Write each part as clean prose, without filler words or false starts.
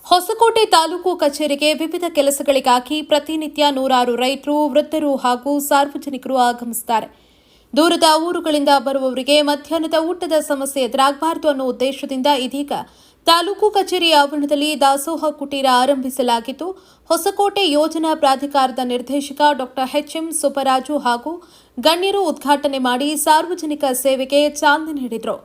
ಹೊಸಕೋಟೆ ತಾಲೂಕು ಕಚೇರಿಗೆ ವಿವಿಧ ಕೆಲಸಗಳಿಗಾಗಿ ಪ್ರತಿನಿತ್ಯ ನೂರಾರು ರೈತರು, ವೃದ್ಧರು ಹಾಗೂ ಸಾರ್ವಜನಿಕರು ಆಗಮಿಸುತ್ತಾರೆ. ದೂರದ ಊರುಗಳಿಂದ ಬರುವವರಿಗೆ ಮಧ್ಯಾಹ್ನದ ಊಟದ ಸಮಸ್ಯೆ ಎದುರಾಗಬಾರದು ಅನ್ನೋ ಉದ್ದೇಶದಿಂದ ಇದೀಗ ತಾಲೂಕು ಕಚೇರಿ ಆವರಣದಲ್ಲಿ ದಾಸೋಹ ಕುಟೀರ ಆರಂಭಿಸಲಾಗಿದ್ದು, ಹೊಸಕೋಟೆ ಯೋಜನಾ ಪ್ರಾಧಿಕಾರದ ನಿರ್ದೇಶಕ ಡಾ ಎಚ್.ಎಂ. ಸುಬ್ಬರಾಜು ಹಾಗೂ ಗಣ್ಯರು ಉದ್ಘಾಟನೆ ಮಾಡಿ ಸಾರ್ವಜನಿಕ ಸೇವೆಗೆ ಚಾಲನೆ ನೀಡಿದರು.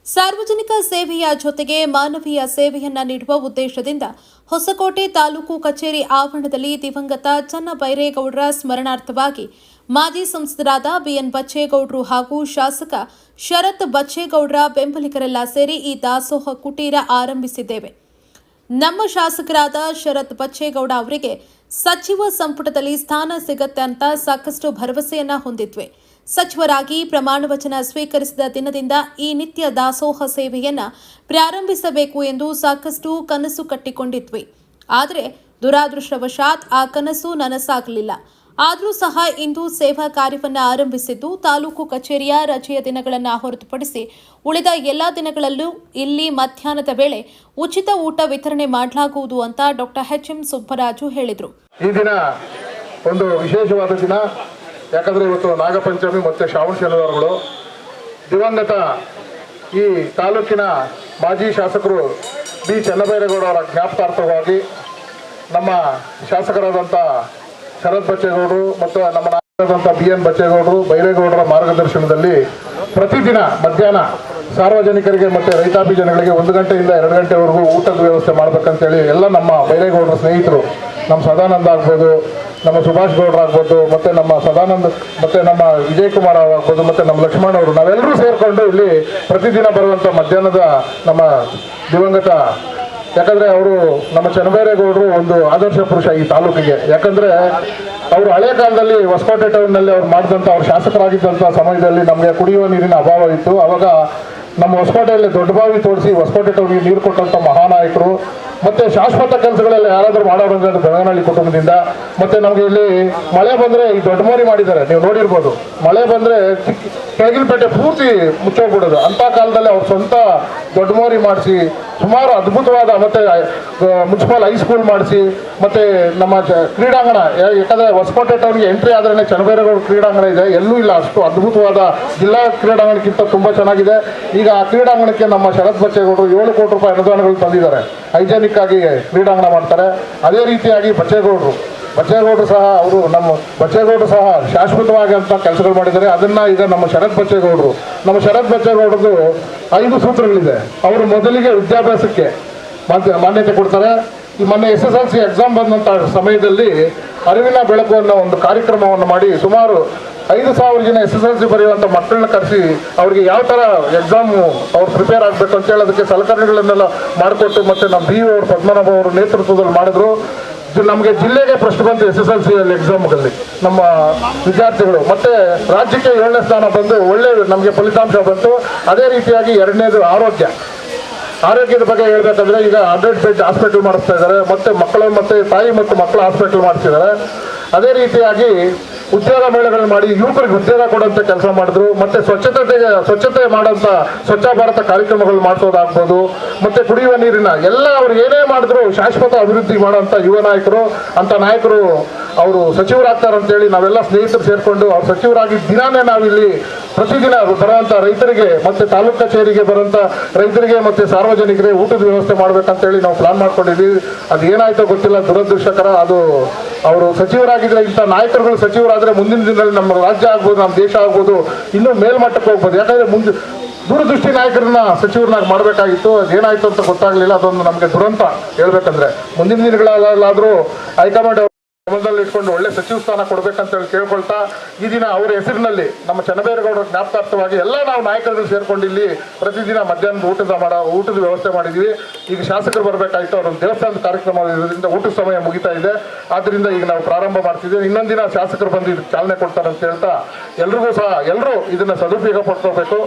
ಸಾರ್ವಜನಿಕ ಸೇವೆಯ ಜೊತೆಗೆ ಮಾನವೀಯ ಸೇವೆಯನ್ನ ನೀಡುವ ಉದ್ದೇಶದಿಂದ ಹೊಸಕೋಟೆ ತಾಲೂಕು ಕಚೇರಿ ಆವರಣದಲ್ಲಿ ದಿವಂಗತ ಚನ್ನಬೈರೇಗೌಡರ ಸ್ಮರಣಾರ್ಥವಾಗಿ ಮಾಜಿ ಸಂಸದರಾದ ಬಿಎನ್ ಬಚ್ಚೇಗೌಡರು ಹಾಗೂ ಶಾಸಕ ಶರತ್ ಬಚ್ಚೇಗೌಡರ ಬೆಂಬಲಿಗರೆಲ್ಲ ಸೇರಿ ಈ ದಾಸೋಹ ಕುಟೀರ ಆರಂಭಿಸಿದ್ದೇವೆ. ನಮ್ಮ ಶಾಸಕರಾದ ಶರತ್ ಬಚ್ಚೇಗೌಡ ಅವರಿಗೆ ಸಚಿವ ಸಂಪುಟದಲ್ಲಿ ಸ್ಥಾನ ಸಿಗತ್ತೆ ಅಂತ ಸಾಕಷ್ಟು ಭರವಸೆಯನ್ನ ಹೊಂದಿದ್ವಿ. ಸಚಿವರಾಗಿ ಪ್ರಮಾಣ ವಚನ ಸ್ವೀಕರಿಸಿದ ದಿನದಿಂದ ಈ ನಿತ್ಯ ದಾಸೋಹ ಸೇವೆಯನ್ನ ಪ್ರಾರಂಭಿಸಬೇಕು ಎಂದು ಸಾಕಷ್ಟು ಕನಸು ಕಟ್ಟಿಕೊಂಡಿದ್ವಿ. ಆದರೆ ದುರಾದೃಷ್ಟವಶಾತ್ ಆ ಕನಸು ನನಸಾಗಲಿಲ್ಲ. ಆದರೂ ಸಹ ಇಂದು ಸೇವಾ ಕಾರ್ಯವನ್ನು ಆರಂಭಿಸಿದ್ದು, ತಾಲೂಕು ಕಚೇರಿಯ ರಜೆಯ ದಿನಗಳನ್ನು ಹೊರತುಪಡಿಸಿ ಉಳಿದ ಎಲ್ಲಾ ದಿನಗಳಲ್ಲೂ ಇಲ್ಲಿ ಮಧ್ಯಾಹ್ನದ ವೇಳೆ ಉಚಿತ ಊಟ ವಿತರಣೆ ಮಾಡಲಾಗುವುದು ಅಂತ ಡಾ ಎಚ್.ಎಂ. ಸುಬ್ಬರಾಜು ಹೇಳಿದರು. ಈ ದಿನ ಒಂದು ವಿಶೇಷವಾದ ದಿನ. ಯಾಕಂದರೆ ಇವತ್ತು ನಾಗಪಂಚಮಿ ಮತ್ತು ಶ್ರಾವಣ ಶನಿವಾರಗಳು. ದಿವಂಗತ ಈ ತಾಲೂಕಿನ ಮಾಜಿ ಶಾಸಕರು ಬಿ ಚನ್ನಬೈರೇಗೌಡ ಅವರ ಜ್ಞಾಪಕಾರ್ಥವಾಗಿ ನಮ್ಮ ಶಾಸಕರಾದಂಥ ಶರತ್ ಬಚ್ಚೇಗೌಡರು ಮತ್ತು ನಮ್ಮ ನಾಯಕರಾದಂಥ BN ಬಚ್ಚೇಗೌಡರು ಬೈರೇಗೌಡರ ಮಾರ್ಗದರ್ಶನದಲ್ಲಿ ಪ್ರತಿದಿನ ಮಧ್ಯಾಹ್ನ ಸಾರ್ವಜನಿಕರಿಗೆ ಮತ್ತು ರೈತಾಪಿ ಜನಗಳಿಗೆ 1 ಗಂಟೆಯಿಂದ 2 ಗಂಟೆವರೆಗೂ ಊಟದ ವ್ಯವಸ್ಥೆ ಮಾಡಬೇಕಂತೇಳಿ ಎಲ್ಲ ನಮ್ಮ ಬೈರೇಗೌಡರ ಸ್ನೇಹಿತರು, ನಮ್ಮ ಸದಾನಂದ ಆಗ್ಬೋದು, ನಮ್ಮ ಸುಭಾಷ್ ಗೌಡ್ರು ಆಗ್ಬೋದು, ಮತ್ತು ನಮ್ಮ ಸದಾನಂದ್ ಮತ್ತು ನಮ್ಮ ವಿಜಯ್ ಕುಮಾರ್ ಆಗ್ಬೋದು, ಮತ್ತು ನಮ್ಮ ಲಕ್ಷ್ಮಣ್ ಅವರು, ನಾವೆಲ್ಲರೂ ಸೇರಿಕೊಂಡು ಇಲ್ಲಿ ಪ್ರತಿದಿನ ಬರುವಂಥ ಮಧ್ಯಾಹ್ನದ ನಮ್ಮ ದಿವಂಗತ, ಯಾಕಂದರೆ ಅವರು ನಮ್ಮ ಚನ್ನಬೈರೇಗೌಡರು ಒಂದು ಆದರ್ಶ ಪುರುಷ ಈ ತಾಲೂಕಿಗೆ. ಯಾಕಂದರೆ ಅವರು ಹಳೆ ಕಾಲದಲ್ಲಿ ಹೊಸಕೋಟೆ ಟೌನ್ನಲ್ಲಿ ಅವ್ರು ಮಾಡಿದಂಥ, ಅವ್ರು ಶಾಸಕರಾಗಿದ್ದಂಥ ಸಮಯದಲ್ಲಿ ನಮಗೆ ಕುಡಿಯುವ ನೀರಿನ ಅಭಾವ ಇತ್ತು. ಆವಾಗ ನಮ್ಮ ಹೊಸಕೋಟೆಯಲ್ಲಿ ದೊಡ್ಡ ಬಾವಿ ತೋರಿಸಿ ಹೊಸಕೋಟೆ ಟೌನ್ಗೆ ನೀರು ಕೊಟ್ಟಂಥ ಮಹಾನಾಯಕರು. ಮತ್ತು ಶಾಶ್ವತ ಕೆಲಸಗಳೆಲ್ಲ ಯಾರಾದರೂ ಮಾಡೋರಂದ್ರೆ ಬೆಳಗನಹಳ್ಳಿ ಕುಟುಂಬದಿಂದ. ಮತ್ತು ನಮಗೆ ಇಲ್ಲಿ ಮಳೆ ಬಂದರೆ ಈ ದೊಡ್ಡ ಮೋರಿ ಮಾಡಿದ್ದಾರೆ, ನೀವು ನೋಡಿರ್ಬೋದು. ಮಳೆ ಬಂದರೆ ಕೆಳಗಿನಪೇಟೆ ಪೂರ್ತಿ ಮುಚ್ಚೋಗ್ಬಿಡೋದು. ಅಂಥ ಕಾಲದಲ್ಲಿ ಅವ್ರು ಸ್ವಂತ ದೊಡ್ಡ ಮೋರಿ ಮಾಡಿಸಿ ಸುಮಾರು ಅದ್ಭುತವಾದ, ಮತ್ತು ಮುನ್ಸಿಪಲ್ ಹೈಸ್ಕೂಲ್ ಮಾಡಿಸಿ, ಮತ್ತು ನಮ್ಮ ಕ್ರೀಡಾಂಗಣ, ಯಾಕಂದರೆ ಹೊಸಕೋಟೆ ಟೌನ್ಗೆ ಎಂಟ್ರಿ ಆದ್ರೇ ಚನ್ನಬೈರೇಗೌಡ ಕ್ರೀಡಾಂಗಣ ಇದೆ, ಎಲ್ಲೂ ಇಲ್ಲ. ಅಷ್ಟು ಅದ್ಭುತವಾದ ಜಿಲ್ಲಾ ಕ್ರೀಡಾಂಗಣಕ್ಕಿಂತ ತುಂಬ ಚೆನ್ನಾಗಿದೆ. ಈಗ ಆ ಕ್ರೀಡಾಂಗಣಕ್ಕೆ ನಮ್ಮ ಶರತ್ ಬಚ್ಚೇಗೌಡರು 7 ಕೋಟಿ ರೂಪಾಯಿ ಅನುದಾನಗಳು ತಂದಿದ್ದಾರೆ. ಹೈಜೆನಿಕ್ ಆಗಿ ಕ್ರೀಡಾಂಗಣ ಮಾಡ್ತಾರೆ. ಅದೇ ರೀತಿಯಾಗಿ ಬಚ್ಚೇಗೌಡರು ಸಹ ನಮ್ಮ ಬಚ್ಚೇಗೌಡರು ಸಹ ಶಾಶ್ವತವಾಗಿ ಅಂತ ಕೆಲಸಗಳು ಮಾಡಿದ್ದಾರೆ. ಅದನ್ನು ಈಗ ನಮ್ಮ ಶರತ್ ಬಚ್ಚೇಗೌಡರದು 5 ಸೂತ್ರಗಳಿದೆ. ಅವರು ಮೊದಲಿಗೆ ವಿದ್ಯಾಭ್ಯಾಸಕ್ಕೆ ಮಾನ್ಯತೆ ಕೊಡ್ತಾರೆ. ಈ ಮೊನ್ನೆ SSLC ಎಕ್ಸಾಮ್ ಬಂದಂಥ ಸಮಯದಲ್ಲಿ ಅರಿವಿನ ಬೆಳಕು ಅನ್ನೋ ಒಂದು ಕಾರ್ಯಕ್ರಮವನ್ನು ಮಾಡಿ ಸುಮಾರು 5,000 ಜನ SSLC ಬರೆಯುವಂಥ ಮಕ್ಕಳನ್ನ ಕರೆಸಿ ಅವ್ರಿಗೆ ಯಾವ ಥರ ಎಕ್ಸಾಮು ಅವ್ರು ಪ್ರಿಪೇರ್ ಆಗಬೇಕು ಅಂತೇಳಿ ಅದಕ್ಕೆ ಸಲಕರಣೆಗಳನ್ನೆಲ್ಲ ಮಾಡಿಕೊಟ್ಟು, ಮತ್ತು ನಮ್ಮ BO ಅವರು ಪದ್ಮನಾಭ ಅವರು ನೇತೃತ್ವದಲ್ಲಿ ಮಾಡಿದ್ರು. ನಮಗೆ ಜಿಲ್ಲೆಗೆ ಫಸ್ಟ್ ಬಂತು SSLC ಎಕ್ಸಾಮ್ಗಳಲ್ಲಿ ನಮ್ಮ ವಿದ್ಯಾರ್ಥಿಗಳು. ಮತ್ತು ರಾಜ್ಯಕ್ಕೆ 7ನೇ ಸ್ಥಾನ ಬಂದು ಒಳ್ಳೆ ನಮಗೆ ಫಲಿತಾಂಶ ಬಂತು. ಅದೇ ರೀತಿಯಾಗಿ 2ನೇದು ಆರೋಗ್ಯದ ಬಗ್ಗೆ ಹೇಳ್ಬೇಕಂದ್ರೆ ಈಗ 100 ಬೆಡ್ ಹಾಸ್ಪಿಟಲ್ ಮಾಡಿಸ್ತಾ ಇದ್ದಾರೆ, ಮತ್ತು ಮಕ್ಕಳು ಮತ್ತು ತಾಯಿ ಮತ್ತು ಮಕ್ಕಳ ಹಾಸ್ಪಿಟಲ್ ಮಾಡಿಸಿದ್ದಾರೆ. ಅದೇ ರೀತಿಯಾಗಿ ಉದ್ಯೋಗ ಮೇಳಗಳು ಮಾಡಿ ಯುವಕರಿಗೆ ಉದ್ಯೋಗ ಕೊಡುವಂಥ ಕೆಲಸ ಮಾಡಿದ್ರು. ಮತ್ತು ಸ್ವಚ್ಛತೆ ಮಾಡೋಂಥ ಸ್ವಚ್ಛ ಭಾರತ ಕಾರ್ಯಕ್ರಮಗಳು ಮಾಡಿಸೋದಾಗ್ಬೋದು, ಮತ್ತು ಕುಡಿಯುವ ನೀರಿನ ಎಲ್ಲ ಅವ್ರು ಏನೇ ಮಾಡಿದ್ರು ಶಾಶ್ವತ ಅಭಿವೃದ್ಧಿ ಮಾಡೋಂಥ ಯುವ ನಾಯಕರು. ಅಂಥ ನಾಯಕರು ಅವರು ಸಚಿವರಾಗ್ತಾರಂತೇಳಿ ನಾವೆಲ್ಲ ಸ್ನೇಹಿತರು ಸೇರಿಕೊಂಡು ಅವ್ರು ಸಚಿವರಾಗಿ ದಿನಾನೇ ನಾವಿಲ್ಲಿ ಪ್ರತಿದಿನ ಬರುವಂಥ ರೈತರಿಗೆ ಮತ್ತು ತಾಲೂಕು ಕಚೇರಿಗೆ ಬರುವಂಥ ರೈತರಿಗೆ ಮತ್ತು ಸಾರ್ವಜನಿಕರಿಗೆ ಊಟದ ವ್ಯವಸ್ಥೆ ಮಾಡಬೇಕಂತೇಳಿ ನಾವು ಪ್ಲಾನ್ ಮಾಡ್ಕೊಂಡಿದ್ದೀವಿ. ಅದು ಏನಾಯ್ತೋ ಗೊತ್ತಿಲ್ಲ, ದುರದೃಷ್ಟಕರ. ಅದು ಅವರು ಸಚಿವರಾಗಿದ್ದರೆ, ಇಂಥ ನಾಯಕರುಗಳು ಸಚಿವರಾದರೆ ಮುಂದಿನ ದಿನದಲ್ಲಿ ನಮ್ಮ ರಾಜ್ಯ ಆಗ್ಬೋದು, ನಮ್ಮ ದೇಶ ಆಗ್ಬೋದು, ಇನ್ನೂ ಮೇಲ್ಮಟ್ಟಕ್ಕೆ ಹೋಗ್ಬೋದು. ಯಾಕಂದರೆ ದೂರದೃಷ್ಟಿ ನಾಯಕರನ್ನ ಸಚಿವರನ್ನಾಗಿ ಮಾಡಬೇಕಾಗಿತ್ತು. ಅದೇನಾಯ್ತು ಅಂತ ಗೊತ್ತಾಗಲಿಲ್ಲ. ಅದೊಂದು ನಮಗೆ ದುರಂತ ಹೇಳ್ಬೇಕಂದ್ರೆ. ಮುಂದಿನ ದಿನಗಳಲ್ಲಾದರೂ ಹೈಕಮಾಂಡ್ ಗಮನದಲ್ಲಿ ಇಟ್ಕೊಂಡು ಒಳ್ಳೆ ಸಚಿವ ಸ್ಥಾನ ಕೊಡಬೇಕಂತೇಳಿ ಕೇಳ್ಕೊಳ್ತಾ, ಈ ದಿನ ಅವರ ಹೆಸರಿನಲ್ಲಿ ನಮ್ಮ ಚನ್ನಬೈರೇಗೌಡರ ಜ್ಞಾಪಕಾರ್ಥವಾಗಿ ಎಲ್ಲ ನಾವು ನಾಯಕರುಗಳು ಸೇರ್ಕೊಂಡು ಇಲ್ಲಿ ಪ್ರತಿದಿನ ಮಧ್ಯಾಹ್ನದ ಊಟದ ವ್ಯವಸ್ಥೆ ಮಾಡಿದ್ದೀವಿ. ಈಗ ಶಾಸಕರು ಬರಬೇಕಾಯಿತು, ಅವರೊಂದು ದೇವಸ್ಥಾನದ ಕಾರ್ಯಕ್ರಮ ಇರೋದ್ರಿಂದ ಊಟದ ಸಮಯ ಮುಗಿತಾ ಇದೆ. ಆದ್ದರಿಂದ ಈಗ ನಾವು ಪ್ರಾರಂಭ ಮಾಡ್ತಿದ್ದೀವಿ. ಇನ್ನೊಂದು ದಿನ ಶಾಸಕರು ಬಂದು ಇದಕ್ಕೆ ಚಾಲನೆ ಕೊಡ್ತಾರೆ ಅಂತ ಹೇಳ್ತಾ ಎಲ್ಲರೂ ಇದನ್ನು ಸದುಪಯೋಗ ಪಡ್ಕೋಬೇಕು.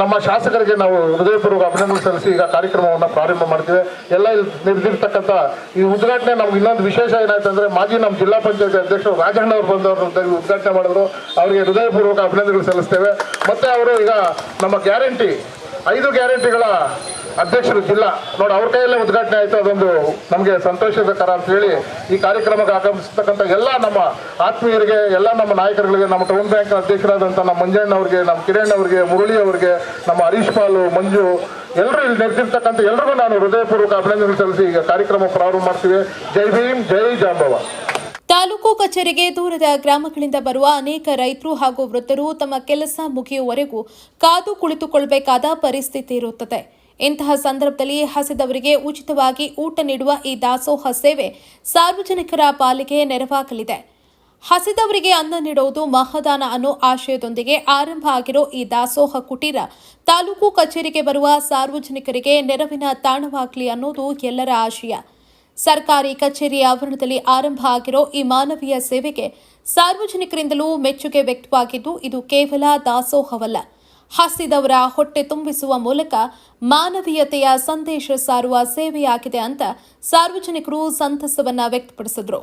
ನಮ್ಮ ಶಾಸಕರಿಗೆ ನಾವು ಹೃದಯಪೂರ್ವಕ ಅಭಿನಂದನೆ ಸಲ್ಲಿಸಿ ಈಗ ಕಾರ್ಯಕ್ರಮವನ್ನು ಪ್ರಾರಂಭ ಮಾಡ್ತೀವಿ. ಎಲ್ಲ ಇಲ್ಲಿ ನಿರ್ದಿರ್ತಕ್ಕಂಥ ಈ ಉದ್ಘಾಟನೆ ನಮ್ಗೆ ಇನ್ನೊಂದು ವಿಶೇಷ ಏನಾಯ್ತು ಅಂದರೆ ಮಾಜಿ ನಮ್ಮ ಜಿಲ್ಲಾ ಪಂಚಾಯತ್ ಅಧ್ಯಕ್ಷರು ರಾಜಣ್ಣ ಅವರು ಬಂದವರು ಉದ್ಘಾಟನೆ ಮಾಡಿದ್ರು. ಅವರಿಗೆ ಹೃದಯಪೂರ್ವಕ ಅಭಿನಂದನೆಗಳು ಸಲ್ಲಿಸ್ತೇವೆ. ಮತ್ತು ಅವರು ಈಗ ನಮ್ಮ 5 ಗ್ಯಾರಂಟಿಗಳ ಅಧ್ಯಕ್ಷರು ಜಿಲ್ಲಾ ನೋಡಿ ಅವ್ರ ಕೈಯಲ್ಲೇ ಉದ್ಘಾಟನೆ ಆಯಿತು. ಅದೊಂದು ನಮಗೆ ಸಂತೋಷಕರ ಅಂತ ಹೇಳಿ ಈ ಕಾರ್ಯಕ್ರಮಕ್ಕೆ ಆಗಮಿಸ್ತಕ್ಕಂಥ ಎಲ್ಲ ನಮ್ಮ ಆತ್ಮೀಯರಿಗೆ, ಎಲ್ಲ ನಮ್ಮ ನಾಯಕರುಗಳಿಗೆ, ನಮ್ಮ ಟೌನ್ ಬ್ಯಾಂಕ್ ಅಧ್ಯಕ್ಷರಾದಂಥ ನಮ್ಮ ಮಂಜಣ್ಣ ಅವರಿಗೆ, ನಮ್ಮ ಕಿರಣ್ ಅವರಿಗೆ, ಮುರಳಿ ಅವರಿಗೆ, ನಮ್ಮ ಹರೀಶ್ ಪಾಲು, ಮಂಜು, ಎಲ್ಲರೂ ಇಲ್ಲಿ ನೆರೆದಿರ್ತಕ್ಕಂಥ ಎಲ್ರಿಗೂ ನಾನು ಹೃದಯಪೂರ್ವಕ ಅಭಿನಂದನೆ ಸಲ್ಲಿಸಿ ಈಗ ಕಾರ್ಯಕ್ರಮ ಪ್ರಾರಂಭ ಮಾಡ್ತೀವಿ. ಜೈ ಭೀಮ್, ಜೈ ಜಾಂಬವ. ತಾಲೂಕು ಕಚೇರಿಗೆ ದೂರದ ಗ್ರಾಮಗಳಿಂದ ಬರುವ ಅನೇಕ ರೈತರು ಹಾಗೂ ವೃದ್ಧರು ತಮ್ಮ ಕೆಲಸ ಮುಗಿಯುವವರೆಗೂ ಕಾದು ಕುಳಿತುಕೊಳ್ಳಬೇಕಾದ ಪರಿಸ್ಥಿತಿ ಇರುತ್ತದೆ. ಇಂತಹ ಸಂದರ್ಭದಲ್ಲಿ ಹಸಿದವರಿಗೆ ಉಚಿತವಾಗಿ ಊಟ ನೀಡುವ ಈ ದಾಸೋಹ ಸೇವೆ ಸಾರ್ವಜನಿಕರ ಪಾಲಿಗೆ ನೆರವಾಗಲಿದೆ. ಹಸಿದವರಿಗೆ ಅನ್ನ ನೀಡುವುದು ಮಹದಾನ ಅನ್ನೋ ಆಶಯದೊಂದಿಗೆ ಆರಂಭ ಆಗಿರೋ ಈ ದಾಸೋಹ ಕುಟೀರ ತಾಲೂಕು ಕಚೇರಿಗೆ ಬರುವ ಸಾರ್ವಜನಿಕರಿಗೆ ನೆರವಿನ ತಾಣವಾಗಲಿ ಅನ್ನೋದು ಎಲ್ಲರ ಆಶಯ. ಸರ್ಕಾರಿ ಕಚೇರಿ ಆವರಣದಲ್ಲಿ ಆರಂಭ ಆಗಿರೋ ಈ ಮಾನವೀಯ ಸೇವೆಗೆ ಸಾರ್ವಜನಿಕರಿಂದಲೂ ಮೆಚ್ಚುಗೆ ವ್ಯಕ್ತವಾಗಿದ್ದು, ಇದು ಕೇವಲ ದಾಸೋಹವಲ್ಲ, ಹಸಿದವರ ಹೊಟ್ಟೆ ತುಂಬಿಸುವ ಮೂಲಕ ಮಾನವೀಯತೆಯ ಸಂದೇಶ ಸಾರುವ ಸೇವೆಯಾಗಿದೆ ಅಂತ ಸಾರ್ವಜನಿಕರು ಸಂತಸವನ್ನ ವ್ಯಕ್ತಪಡಿಸಿದರು.